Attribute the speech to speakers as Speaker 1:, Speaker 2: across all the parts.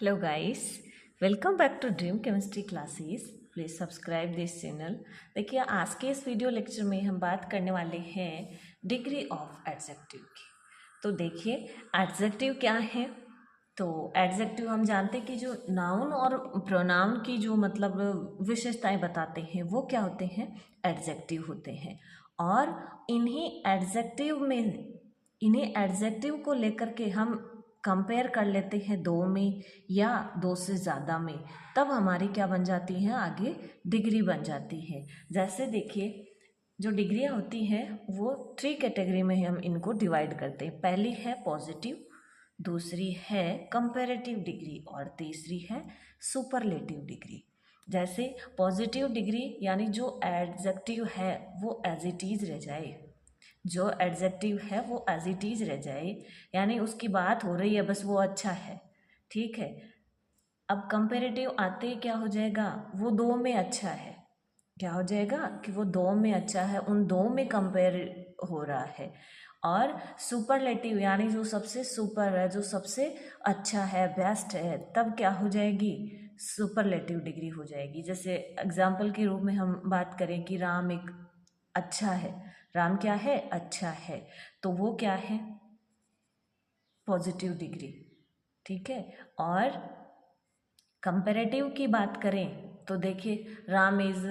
Speaker 1: Hello guys, welcome back to Dream Chemistry Classes. Please subscribe this channel. देखिए आज के इस वीडियो लेक्चर में हम बात करने वाले हैं डिग्री ऑफ एडजेक्टिव की। तो देखिए एडजेक्टिव क्या है। तो एडजेक्टिव हम जानते हैं कि जो नाउन और प्रोनाउन की जो मतलब विशेषताएं बताते हैं वो क्या होते हैं, एडजेक्टिव होते हैं। और इन्हीं एडजेक्टिव को लेकर के हम कंपेयर कर लेते हैं दो में या दो से ज़्यादा में, तब हमारी क्या बन जाती है, आगे डिग्री बन जाती है। जैसे देखिए जो डिग्रियाँ होती हैं वो 3 कैटेगरी में हम इनको डिवाइड करते हैं। पहली है पॉजिटिव, दूसरी है कंपैरेटिव डिग्री और तीसरी है सुपरलेटिव डिग्री। जैसे पॉजिटिव डिग्री यानी जो एडजेक्टिव है वो एज इट इज़ रह जाए, जो एडजेक्टिव है वो एज इट इज़ रह जाए, यानी उसकी बात हो रही है बस वो अच्छा है, ठीक है। अब कंपेरेटिव आते क्या हो जाएगा, वो दो में अच्छा है, क्या हो जाएगा कि वो दो में अच्छा है, उन दो में कंपेयर हो रहा है। और सुपरलेटिव यानी जो सबसे सुपर है, जो सबसे अच्छा है, बेस्ट है, तब क्या हो जाएगी, सुपरलेटिव डिग्री हो जाएगी। जैसे एग्जाम्पल के रूप में हम बात करें कि राम एक अच्छा है, राम क्या है, अच्छा है, तो वो क्या है, पॉजिटिव डिग्री, ठीक है। और कंपैरेटिव की बात करें तो देखिए Ram is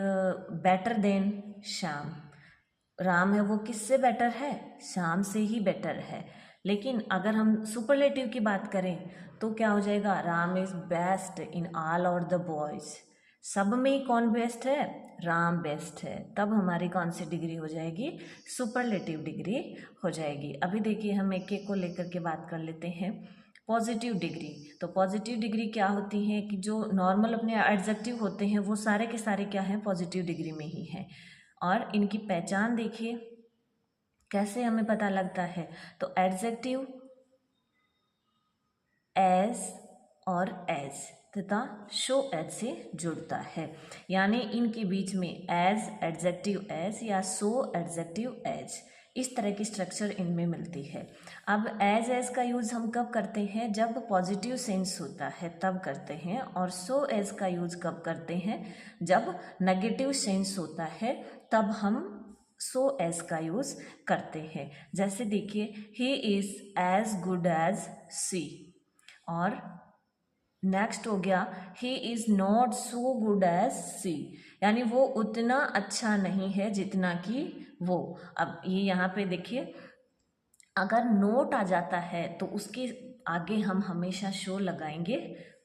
Speaker 1: better than Shyam, Ram है वो किससे बेटर है, श्याम से ही बेटर है। लेकिन अगर हम सुपरलेटिव की बात करें तो क्या हो जाएगा, Ram is best in all और द बॉयज़, सब में कौन बेस्ट है, राम बेस्ट है, तब हमारी कौन सी डिग्री हो जाएगी, सुपरलेटिव डिग्री हो जाएगी। अभी देखिए हम एक एक को लेकर के बात कर लेते हैं। पॉजिटिव डिग्री, तो पॉजिटिव डिग्री क्या होती है कि जो नॉर्मल अपने एडजेक्टिव होते हैं वो सारे के सारे क्या हैं, पॉजिटिव डिग्री में ही हैं। और इनकी पहचान देखिए कैसे हमें पता लगता है, तो एडजेक्टिव एज और एज तथा शो एज से जुड़ता है, यानी इनके बीच में एज एडजेक्टिव एज या सो एडजेक्टिव एज, इस तरह की स्ट्रक्चर इनमें मिलती है। अब एज का यूज़ हम कब करते हैं, जब पॉजिटिव सेंस होता है तब करते हैं, और सो एज का यूज़ कब करते हैं, जब नेगेटिव सेंस होता है तब हम सो एज का यूज़ करते हैं। जैसे देखिए he is as good as she, और नेक्स्ट हो गया he is not so good as she, यानी वो उतना अच्छा नहीं है जितना कि वो। अब ये यहाँ पे देखिए अगर नोट आ जाता है तो उसके आगे हम हमेशा शो लगाएंगे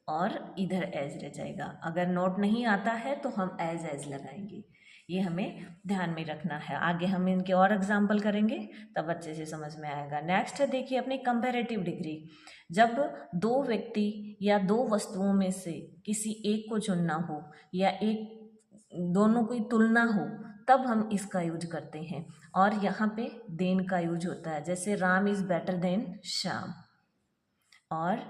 Speaker 1: और इधर एज रह जाएगा, अगर नोट नहीं आता है तो हम एज लगाएंगे, ये हमें ध्यान में रखना है। आगे हम इनके और एग्जाम्पल करेंगे तब अच्छे से समझ में आएगा। नेक्स्ट है देखिए अपनी कंपैरेटिव डिग्री, जब दो व्यक्ति या दो वस्तुओं में से किसी एक को चुनना हो या एक दोनों की तुलना हो तब हम इसका यूज करते हैं, और यहाँ पे देन का यूज होता है। जैसे Ram is better than Shyam, और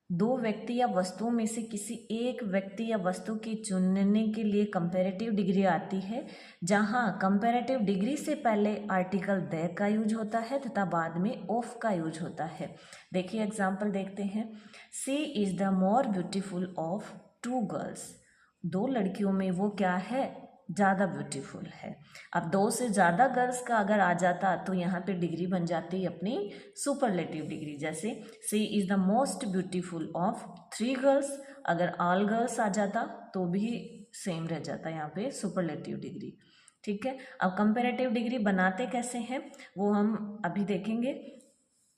Speaker 1: दो व्यक्ति या वस्तुओं में से किसी एक व्यक्ति या वस्तु की चुनने के लिए कंपैरेटिव डिग्री आती है, जहाँ कंपैरेटिव डिग्री से पहले आर्टिकल द का यूज होता है तथा बाद में ऑफ का यूज होता है। देखिए एग्जाम्पल देखते हैं, she is the more beautiful of two girls, दो लड़कियों में वो क्या है, ज़्यादा ब्यूटीफुल है। अब दो से ज़्यादा गर्ल्स का अगर आ जाता तो यहाँ पे डिग्री बन जाती है अपनी सुपरलेटिव डिग्री। जैसे she is the most beautiful of three girls, अगर ऑल गर्ल्स आ जाता तो भी सेम रह जाता यहाँ पे सुपरलेटिव डिग्री, ठीक है। अब कंपैरेटिव डिग्री बनाते कैसे हैं वो हम अभी देखेंगे।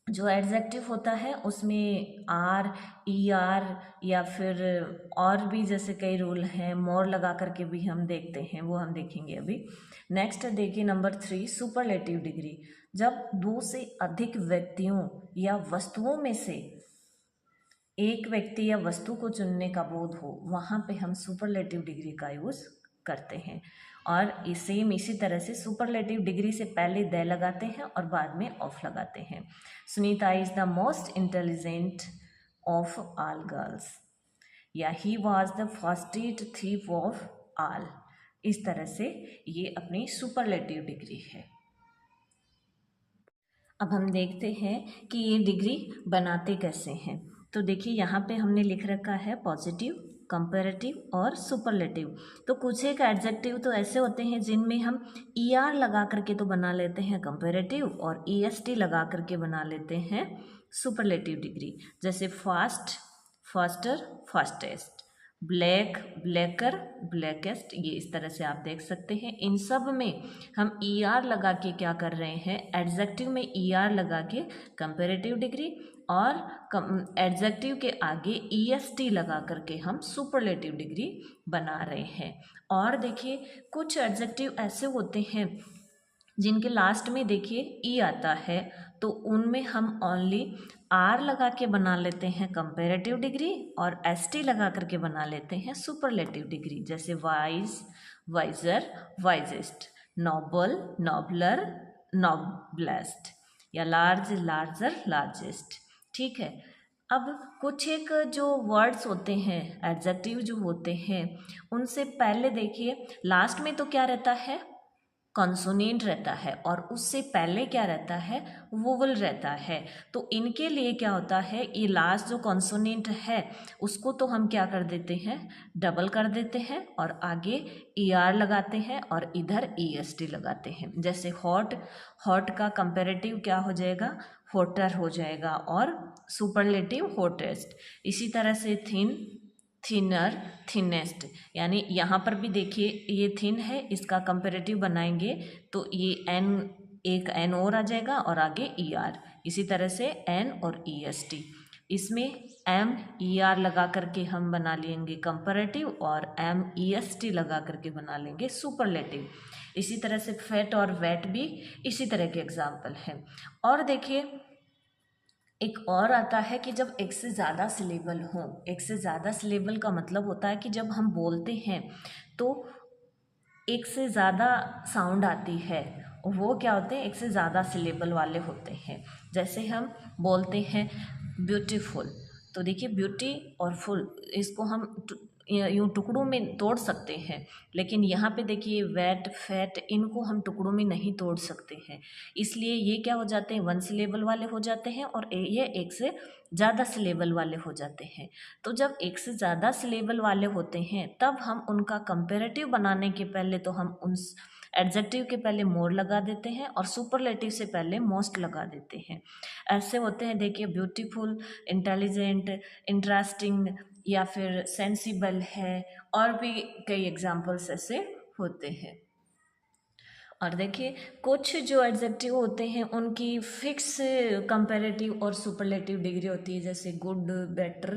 Speaker 1: जो एडजेक्टिव होता है उसमें आर, ई आर या फिर और भी जैसे कई रूल हैं, मोर लगा करके भी हम देखते हैं, वो हम देखेंगे अभी। नेक्स्ट देखिए नंबर 3 सुपरलेटिव डिग्री, जब दो से अधिक व्यक्तियों या वस्तुओं में से एक व्यक्ति या वस्तु को चुनने का बोध हो, वहाँ पे हम सुपरलेटिव डिग्री का यूज़ करते हैं। और सेम इसी तरह से सुपरलेटिव डिग्री से पहले द लगाते हैं और बाद में ऑफ लगाते हैं। Sunita is the most intelligent of all girls, या he was the firstest thief of all, इस तरह से ये अपनी सुपरलेटिव डिग्री है। अब हम देखते हैं कि ये डिग्री बनाते कैसे हैं। तो देखिए यहाँ पे हमने लिख रखा है पॉजिटिव, कंपैरेटिव और सुपरलेटिव। तो कुछ एक एडजेक्टिव तो ऐसे होते हैं जिनमें हम ER लगा करके तो बना लेते हैं कंपैरेटिव और EST लगा करके बना लेते हैं सुपरलेटिव डिग्री। जैसे fast, faster, fastest, black, blacker, blackest, ये इस तरह से आप देख सकते हैं। इन सब में हम ER लगा के क्या कर रहे हैं, एडजेक्टिव में ER लगा के कंपैरेटिव डिग्री और एडजेक्टिव के आगे EST लगा करके हम सुपरलेटिव डिग्री बना रहे हैं। और देखिए कुछ एडजेक्टिव ऐसे होते हैं जिनके लास्ट में देखिए ई आता है, तो उनमें हम ओनली आर लगा के बना लेते हैं कंपैरेटिव डिग्री और ST लगा करके बना लेते हैं सुपरलेटिव डिग्री। जैसे wise, wiser, wisest, noble, nobler, noblest, या लार्ज, लार्जर, लार्जेस्ट। ठीक है। अब कुछ एक जो वर्ड्स होते हैं, एडजेक्टिव जो होते हैं, उनसे पहले देखिए लास्ट में तो क्या रहता है, कॉन्सोनेंट रहता है और उससे पहले क्या रहता है, वोवल रहता है। तो इनके लिए क्या होता है, ये लास्ट जो कॉन्सोनेंट है उसको तो हम क्या कर देते हैं, डबल कर देते हैं और आगे ER लगाते हैं और इधर EST लगाते हैं। जैसे हॉट, हॉट का कंपैरेटिव क्या हो जाएगा, होटर हो जाएगा और सुपरलेटिव होटेस्ट। इसी तरह से थिन, थिनर, थिनेस्ट, यानी यहाँ पर भी देखिए ये थिन है, इसका कंपैरेटिव बनाएंगे तो ये एन, एक एन और आ जाएगा और आगे ER। इसी तरह से एन और EST, इसमें MER लगा करके हम बना लेंगे कंपैरेटिव और MEST लगा करके बना लेंगे सुपरलेटिव। इसी तरह से फैट और वेट भी इसी तरह के एग्जाम्पल हैं। और देखिए एक और आता है कि जब एक से ज़्यादा सिलेबल हों, एक से ज़्यादा सिलेबल का मतलब होता है कि जब हम बोलते हैं तो एक से ज़्यादा साउंड आती है, वो क्या होते हैं, एक से ज़्यादा सिलेबल वाले होते हैं। जैसे हम बोलते हैं ब्यूटीफुल, तो देखिए ब्यूटी और फुल इसको हम यूँ टुकड़ों में तोड़ सकते हैं, लेकिन यहाँ पे देखिए वेट, फैट, इनको हम टुकड़ों में नहीं तोड़ सकते हैं। इसलिए ये क्या हो जाते हैं, वन सिलेबल वाले हो जाते हैं और ये एक से ज़्यादा सिलेबल वाले हो जाते हैं। तो जब एक से ज़्यादा सिलेबल वाले होते हैं तब हम उनका कंपैरेटिव बनाने के पहले तो हम उन एडजेक्टिव के पहले मोर लगा देते हैं और सुपरलेटिव से पहले मोस्ट लगा देते हैं। ऐसे होते हैं देखिए ब्यूटीफुल, इंटेलिजेंट, इंटरेस्टिंग या फिर सेंसिबल है, और भी कई एग्जाम्पल्स ऐसे होते हैं। और देखिए कुछ जो एडजेक्टिव होते हैं उनकी फिक्स कंपैरेटिव और सुपरलेटिव डिग्री होती है, जैसे गुड, बेटर,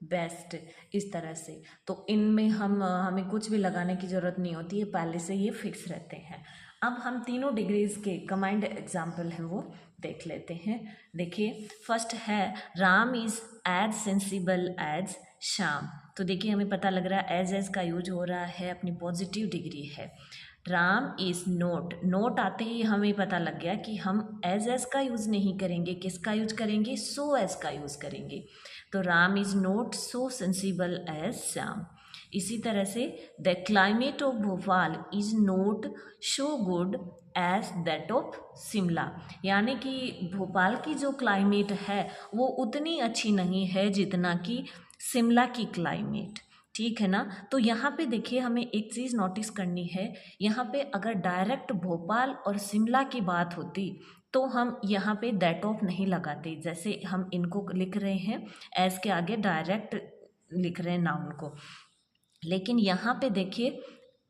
Speaker 1: बेस्ट, इस तरह से। तो इनमें हमें कुछ भी लगाने की ज़रूरत नहीं होती है, पहले से ये फिक्स रहते हैं। अब हम तीनों डिग्रीज के कमांड एग्जाम्पल हैं वो देख लेते हैं। देखिए फर्स्ट है Ram is as sensible as Shyam. तो देखिए हमें पता लग रहा है एज का यूज हो रहा है, अपनी पॉजिटिव डिग्री है। राम इज़ नोट, नोट आते ही हमें पता लग गया कि हम एज का यूज़ नहीं करेंगे, किसका यूज करेंगे, सो एज का यूज़ करेंगे। तो Ram is not so sensible as Shyam. इसी तरह से the climate of Bhopal is not so good as that of Shimla, यानी कि भोपाल की जो क्लाइमेट है वो उतनी अच्छी नहीं है जितना कि शिमला की क्लाइमेट। ठीक है ना। तो यहाँ पे देखिए हमें एक चीज़ नोटिस करनी है, यहाँ पे अगर डायरेक्ट भोपाल और शिमला की बात होती तो हम यहाँ पे दैट ऑफ नहीं लगाते, जैसे हम इनको लिख रहे हैं एज के आगे डायरेक्ट लिख रहे हैं नाउन को। लेकिन यहाँ पे देखिए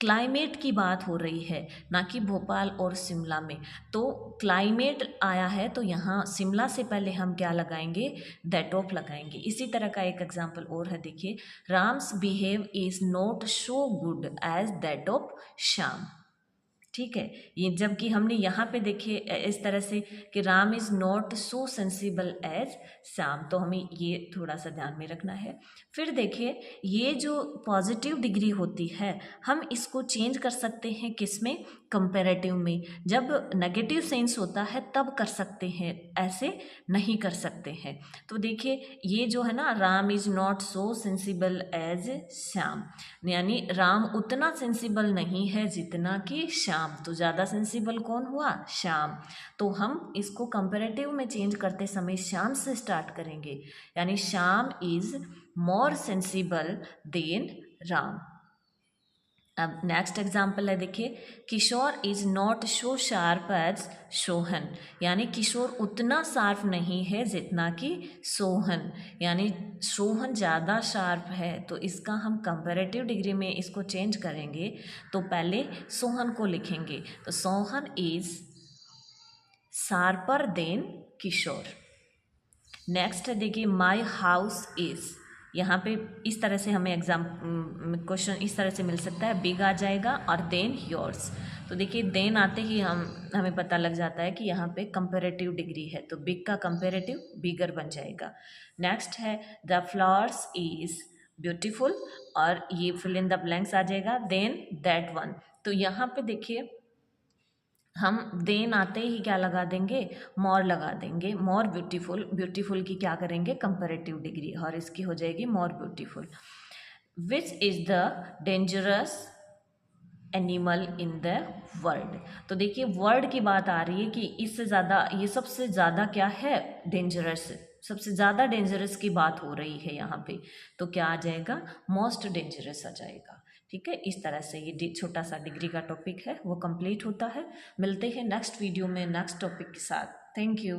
Speaker 1: क्लाइमेट की बात हो रही है, ना कि भोपाल और शिमला में। तो क्लाइमेट आया है तो यहाँ शिमला से पहले हम क्या लगाएंगे, दैट ऑफ लगाएंगे। इसी तरह का एक एग्जांपल और है, देखिए Ram's behave is not so good as that of Shyam. ठीक है, ये जबकि हमने यहाँ पे देखिए इस तरह से कि Ram is not so sensible as Shyam, तो हमें ये थोड़ा सा ध्यान में रखना है। फिर देखिए ये जो पॉजिटिव डिग्री होती है हम इसको चेंज कर सकते हैं किस में, कंपैरेटिव में। जब नेगेटिव सेंस होता है तब कर सकते हैं, ऐसे नहीं कर सकते हैं। तो देखिए ये जो है ना, Ram is not so sensible as Shyam, यानी राम उतना सेंसिबल नहीं है जितना कि श्याम शाम, तो ज़्यादा सेंसिबल कौन हुआ? शाम। तो हम इसको कंपेरेटिव में चेंज करते समय शाम से स्टार्ट करेंगे, यानी Sham is more sensible than Ram. अब नेक्स्ट एग्जाम्पल है, देखिए, Kishore is not so sharp as Sohan, यानी किशोर उतना शार्प नहीं है जितना कि सोहन, यानी सोहन ज़्यादा शार्प है। तो इसका हम कंपैरेटिव डिग्री में इसको चेंज करेंगे, तो पहले सोहन को लिखेंगे, तो Sohan is sharper than Kishore. Next है, देखिए, माई हाउस इज़, यहाँ पे इस तरह से हमें एग्जाम क्वेश्चन इस तरह से मिल सकता है, बिग आ जाएगा और देन योर्स। तो देखिए देन आते ही हमें पता लग जाता है कि यहाँ पे कंपेरेटिव डिग्री है, तो बिग का कंपेरेटिव बिगर बन जाएगा। नेक्स्ट है द फ्लावर्स इज ब्यूटीफुल, और ये फिल इन द ब्लैंक्स आ जाएगा, देन दैट वन। तो यहाँ पे देखिए हम देन आते ही क्या लगा देंगे? मोर लगा देंगे, मोर ब्यूटीफुल। ब्यूटीफुल की क्या करेंगे? कंपैरेटिव डिग्री, और इसकी हो जाएगी more beautiful. Which is the dangerous animal in the world. तो देखिए वर्ड की बात आ रही है कि इससे ज़्यादा, ये सबसे ज़्यादा क्या है? डेंजरस, सबसे ज़्यादा डेंजरस की बात हो रही है यहाँ पे, तो क्या आ जाएगा? मोस्ट डेंजरस आ जाएगा। ठीक है, इस तरह से ये छोटा सा डिग्री का टॉपिक है वो कंप्लीट होता है। मिलते हैं नेक्स्ट वीडियो में नेक्स्ट टॉपिक के साथ। Thank you.